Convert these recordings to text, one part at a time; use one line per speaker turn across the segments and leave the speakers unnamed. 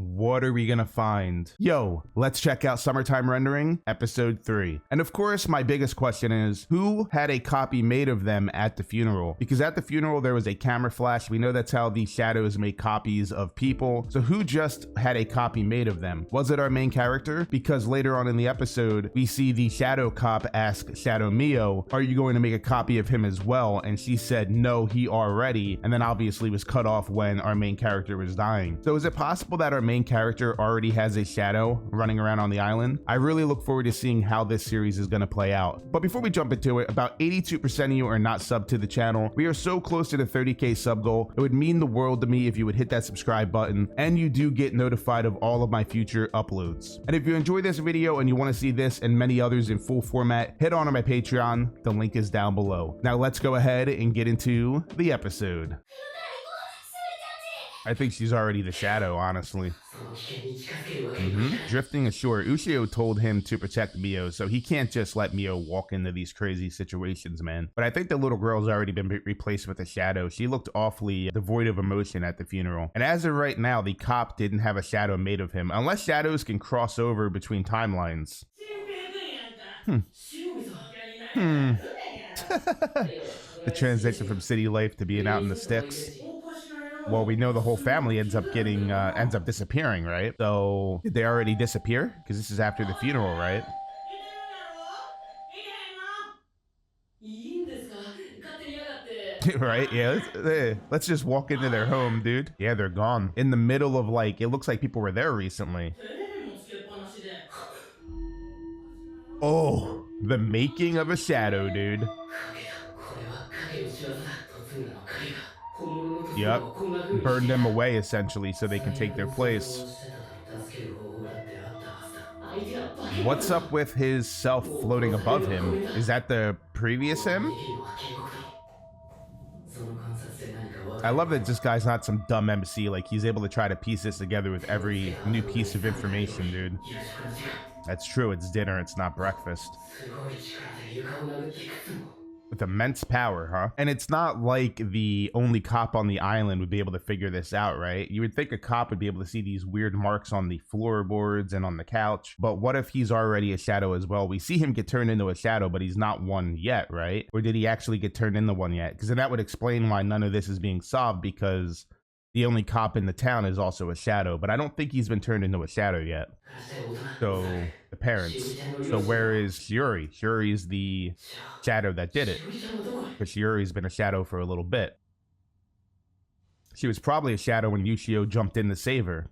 What are we gonna find? Yo, let's check out Summertime Rendering, episode 3. And of course, my biggest question is, who had a copy made of them at the funeral? Because at the funeral, there was a camera flash. We know that's how these shadows make copies of people. So who just had a copy made of them? Was it our main character? Because later on in the episode, we see the shadow cop ask Shadow Mio, are you going to make a copy of him as well? And she said, no, he already. And then obviously was cut off when our main character was dying. So is it possible that our main character already has a shadow running around on the island? I really look forward to seeing how this series is going to play out. But before we jump into it, about 82% of you are not subbed to the channel. We are so close to the 30K sub goal. It would mean the world to me if you would hit that subscribe button, and you do get notified of all of my future uploads. And if you enjoy this video and you want to see this and many others in full format, head on to my Patreon. The link is down below. Now let's go ahead and get into the episode. I think she's already the shadow, honestly. Drifting ashore, Ushio told him to protect Mio, so he can't just let Mio walk into these crazy situations, man. But I think the little girl's already been replaced with a shadow. She looked awfully devoid of emotion at the funeral. And as of right now, the cop didn't have a shadow made of him, unless shadows can cross over between timelines. The transition from city life to being out in the sticks. Well, we know the whole family ends up disappearing, right? So did they already disappear? Because this is after the funeral, right? Right? Yeah. Let's just walk into their home, dude. Yeah, they're gone. In the middle of, like, it looks like people were there recently. Oh, the making of a shadow, dude. Yep, burn them away essentially so they can take their place. What's up with his self floating above him? Is that the previous him? I love that this guy's not some dumb MC. Like, he's able to try to piece this together with every new piece of information, dude. That's true, it's dinner, it's not breakfast. With immense power, huh? And it's not like the only cop on the island would be able to figure this out, right? You would think a cop would be able to see these weird marks on the floorboards and on the couch. But what if he's already a shadow as well? We see him get turned into a shadow, but he's not one yet, right? Or did he actually get turned into one yet? Because then that would explain why none of this is being solved, because the only cop in the town is also a shadow. But I don't think he's been turned into a shadow yet. So the parents. So where is Shiori? Shiori's the shadow that did it. Because Shiori's been a shadow for a little bit. She was probably a shadow when Ushio jumped in to save her.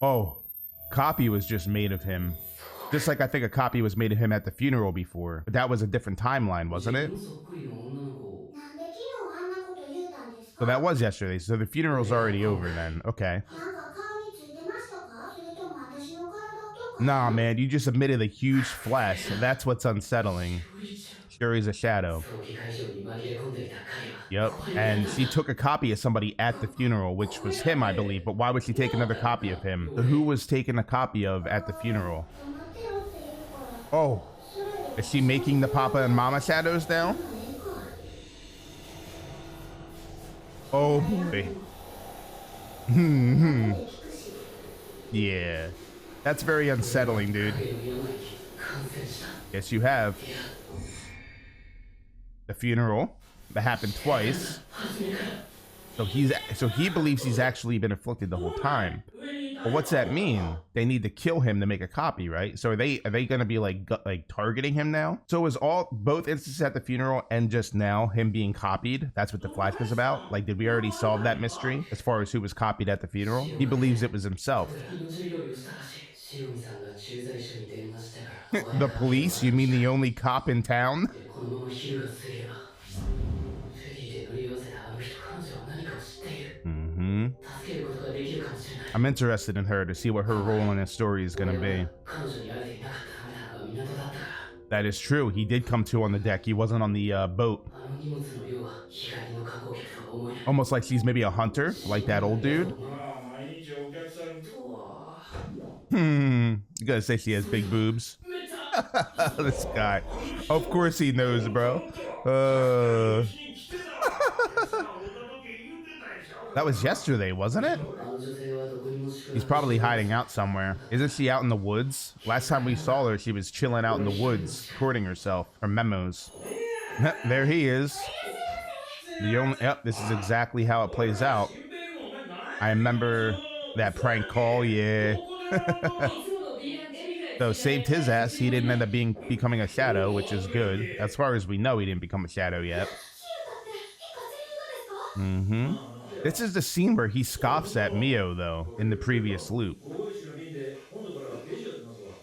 Oh, copy was just made of him. Just like I think a copy was made of him at the funeral before. But that was a different timeline, wasn't it? So that was yesterday. So the funeral's already over then. Okay. Nah, man, you just emitted a huge flash. That's what's unsettling. Shiori's a shadow. Yep. And she took a copy of somebody at the funeral, which was him, I believe. But why would she take another copy of him? So who was taken a copy of at the funeral? Oh. Is she making the Papa and Mama shadows now? Oh boy. Yeah. That's very unsettling, dude. Yes, you have. The funeral that happened twice. So he believes he's actually been afflicted the whole time. But what's that mean? They need to kill him to make a copy, right? So are they gonna be like targeting him now? So is both instances at the funeral and just now him being copied? That's what the flash was about? Like, did we already solve that mystery as far as who was copied at the funeral? He believes it was himself. The police? You mean the only cop in town? I'm interested in her to see what her role in this story is gonna be. That is true. He did come to on the deck. He wasn't on the boat. Almost like she's maybe a hunter, like that old dude. You gotta say she has big boobs. This guy. Of course he knows, bro. That was yesterday, wasn't it? He's probably hiding out somewhere. Isn't she out in the woods? Last time we saw her, she was chilling out in the woods, recording herself, her memos. There he is. Yep, this is exactly how it plays out. I remember that prank call, yeah. So saved his ass. He didn't end up becoming a shadow, which is good. As far as we know, he didn't become a shadow yet. This is the scene where he scoffs at Mio, though, in the previous loop.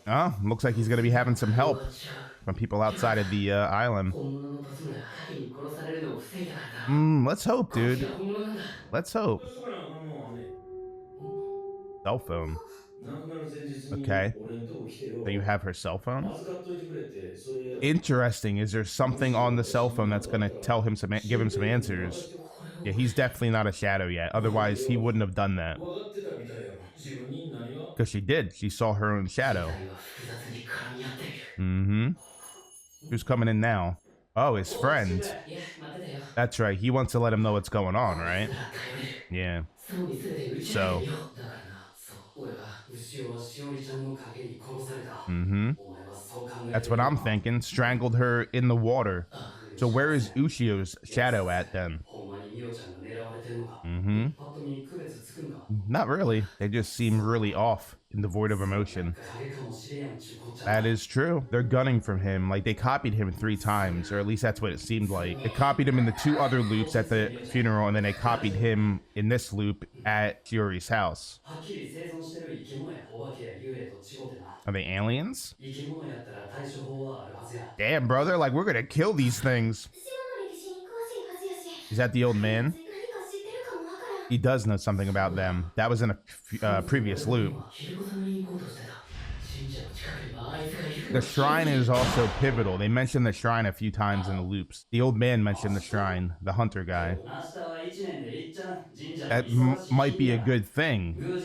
Oh, looks like he's going to be having some help from people outside of the island. Let's hope, dude. Let's hope. Cell phone. Okay. So you have her cell phone? Interesting. Is there something on the cell phone that's going to tell him give him some answers? Yeah, he's definitely not a shadow yet. Otherwise, he wouldn't have done that. Because she did. She saw her own shadow. Who's coming in now? Oh, his friend. That's right. He wants to let him know what's going on, right? Yeah. So. That's what I'm thinking. Strangled her in the water. So where is USHIO'S shadow at then? Not really. They just seem really off and devoid of emotion. That is true. They're gunning from him. Like, they copied him 3 times, or at least that's what it seemed like. They copied him in the 2 other loops at the funeral, and then they copied him in this loop at Shiori's house. Are they aliens? Damn, brother. Like, we're gonna kill these things. Is that the old man? He does know something about them. That was in a previous loop. The shrine is also pivotal. They mentioned the shrine a few times in the loops. The old man mentioned the shrine, the hunter guy. That might be a good thing.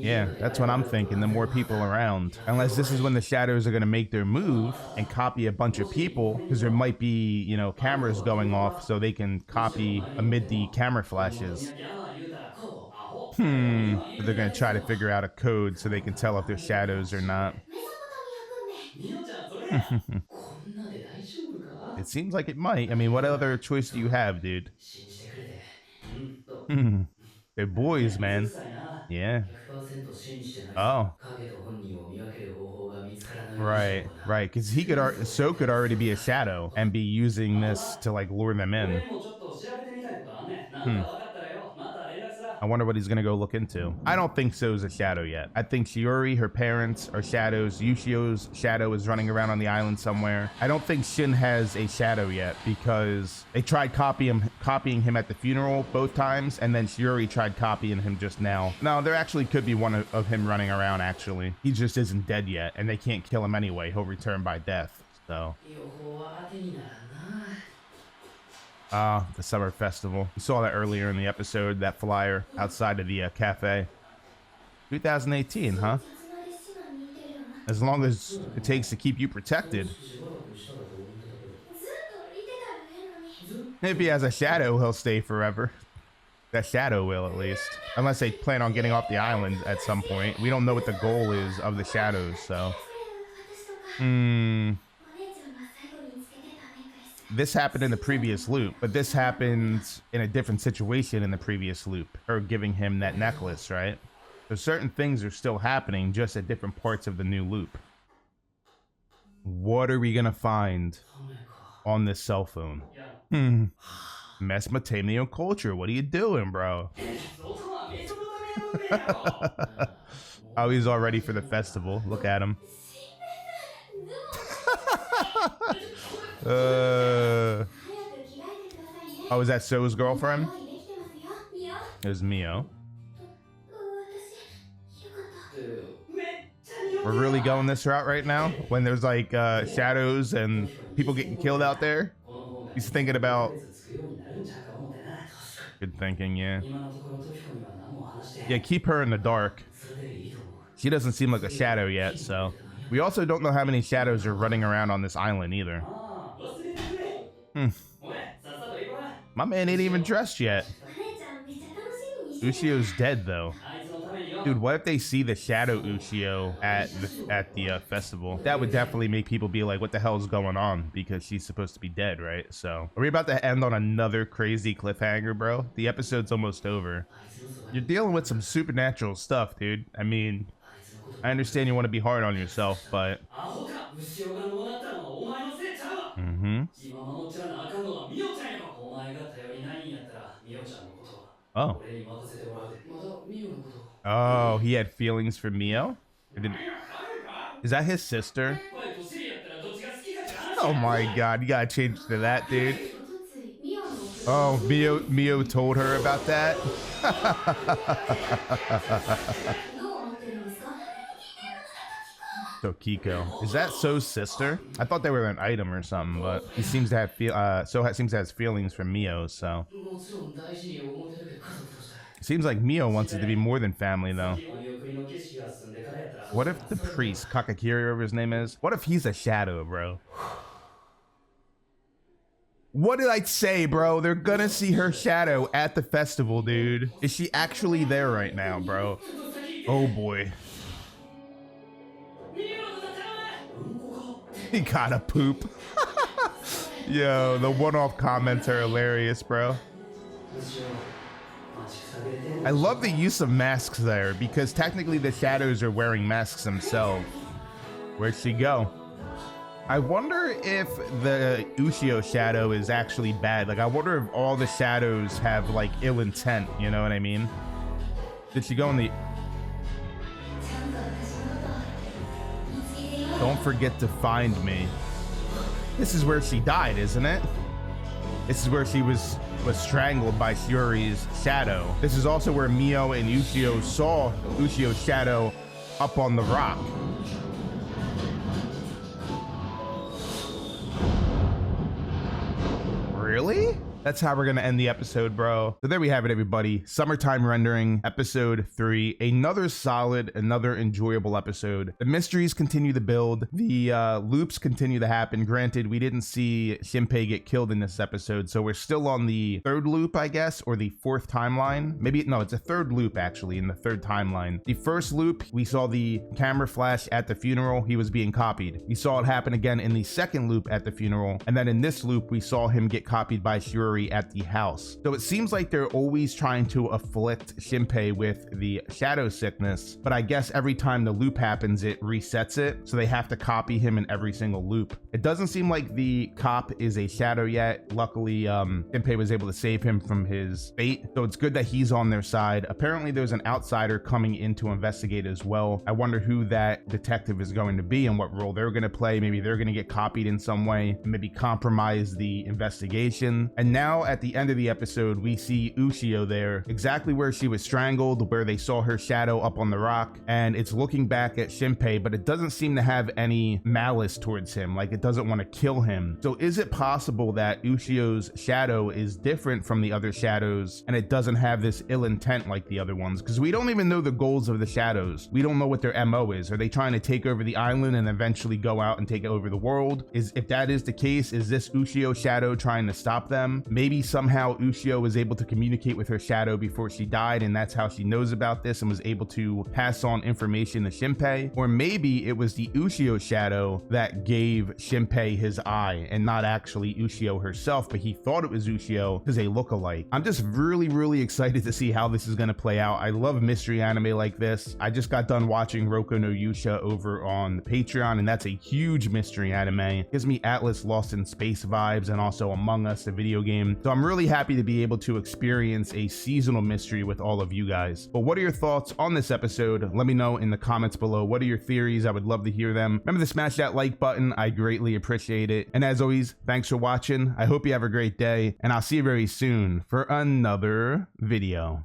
Yeah, that's what I'm thinking. The more people around. Unless this is when the shadows are going to make their move and copy a bunch of people, because there might be, you know, cameras going off so they can copy amid the camera flashes. But they're going to try to figure out a code so they can tell if they're shadows or not. It seems like it might. I mean, what other choice do you have, dude? They're boys, man. Yeah. Oh. Right, because he could, So could already be a shadow and be using this to like lure them in. I wonder what he's gonna go look into. I don't think So's a shadow yet. I think Shiori, her parents, are shadows. USHIO'S shadow is running around on the island somewhere. I don't think Shin has a shadow yet because they tried copying him at the funeral both times, and then Shiori tried copying him just now. No, there actually could be one of him running around, actually. He just isn't dead yet, and they can't kill him anyway. He'll return by death, so. The summer festival. We saw that earlier in the episode, that flyer outside of the cafe. 2018, huh? As long as it takes to keep you protected. If he has a shadow, he'll stay forever. That shadow will, at least. Unless they plan on getting off the island at some point. We don't know what the goal is of the shadows, so. This happened in the previous loop, but this happened in a different situation in the previous loop. Her giving him that necklace, right? So certain things are still happening, just at different parts of the new loop. What are we gonna find on this cell phone? Mesopotamian culture. What are you doing, bro? Oh, he's all ready for the festival. Look at him. Oh, is that So's girlfriend? It was Mio. We're really going this route right now when there's like shadows and people getting killed out there. He's thinking about. Good thinking, yeah. Yeah, keep her in the dark. She doesn't seem like a shadow yet, so. We also don't know how many shadows are running around on this island either. My man ain't even dressed yet. Ushio's dead though. Dude, what if they see the shadow Ushio at the festival? That would definitely make people be like, what the hell is going on? Because she's supposed to be dead, right? So are we about to end on another crazy cliffhanger, bro? The episode's almost over. You're dealing with some supernatural stuff, dude. I mean, I understand you want to be hard on yourself, but oh. Oh, he had feelings for Mio? Is that his sister? Oh my god, you gotta change to that, dude. Oh, Mio told her about that? So Kiko, is that So's sister? I thought they were an item or something, but he seems to have seems to have feelings for Mio, so it seems like Mio wants it to be more than family, though. What if the priest, Kakakiri, whatever his name is, what if he's a shadow, bro? What did I say, bro? They're gonna see her shadow at the festival, dude. Is she actually there right now, bro? Oh boy. He gotta poop. Yo, the one-off comments are hilarious, bro. I love the use of masks there because technically the shadows are wearing masks themselves. Where'd she go? I wonder if the Ushio shadow is actually bad. Like, I wonder if all the shadows have like ill intent, you know what I mean? Did she go in the... Don't forget to find me. This is where she died, isn't it? This is where she was strangled by Shiori's shadow. This is also where Mio and Ushio saw Ushio's shadow up on the rock. Really? That's how we're gonna end the episode, bro. So there we have it, everybody. Summertime Rendering, episode 3. Another solid, another enjoyable episode. The mysteries continue to build. The loops continue to happen. Granted, we didn't see Shinpei get killed in this episode, so we're still on the third loop, I guess, or the fourth timeline. Maybe, no, it's a third loop, actually, in the third timeline. The first loop, we saw the camera flash at the funeral. He was being copied. We saw it happen again in the second loop at the funeral. And then in this loop, we saw him get copied by Shiori at the house. So it seems like they're always trying to afflict Shinpei with the shadow sickness, but I guess every time the loop happens, it resets it. So they have to copy him in every single loop. It doesn't seem like the cop is a shadow yet. Luckily, Shinpei was able to save him from his fate. So it's good that he's on their side. Apparently there's an outsider coming in to investigate as well. I wonder who that detective is going to be and what role they're going to play. Maybe they're going to get copied in some way, maybe compromise the investigation. And now at the end of the episode, we see Ushio there, exactly where she was strangled, where they saw her shadow up on the rock, and it's looking back at Shinpei, but it doesn't seem to have any malice towards him, like it doesn't want to kill him. So is it possible that Ushio's shadow is different from the other shadows, and it doesn't have this ill intent like the other ones? Because we don't even know the goals of the shadows. We don't know what their MO is. Are they trying to take over the island and eventually go out and take over the world? If that is the case, is this Ushio shadow trying to stop them? Maybe somehow Ushio was able to communicate with her shadow before she died, and that's how she knows about this and was able to pass on information to Shinpei. Or maybe it was the Ushio shadow that gave Shinpei his eye and not actually Ushio herself, but he thought it was Ushio because they look alike. I'm just really excited to see how this is going to play out. I love mystery anime like this. I just got done watching Roku no Yusha over on the Patreon, and that's a huge mystery anime. It gives me Atlas Lost in Space vibes, and also Among Us, the video game. So I'm really happy to be able to experience a seasonal mystery with all of you guys. But what are your thoughts on this episode? Let me know in the comments below. What are your theories? I would love to hear them. Remember to smash that like button. I greatly appreciate it. And as always, thanks for watching. I hope you have a great day, and I'll see you very soon for another video.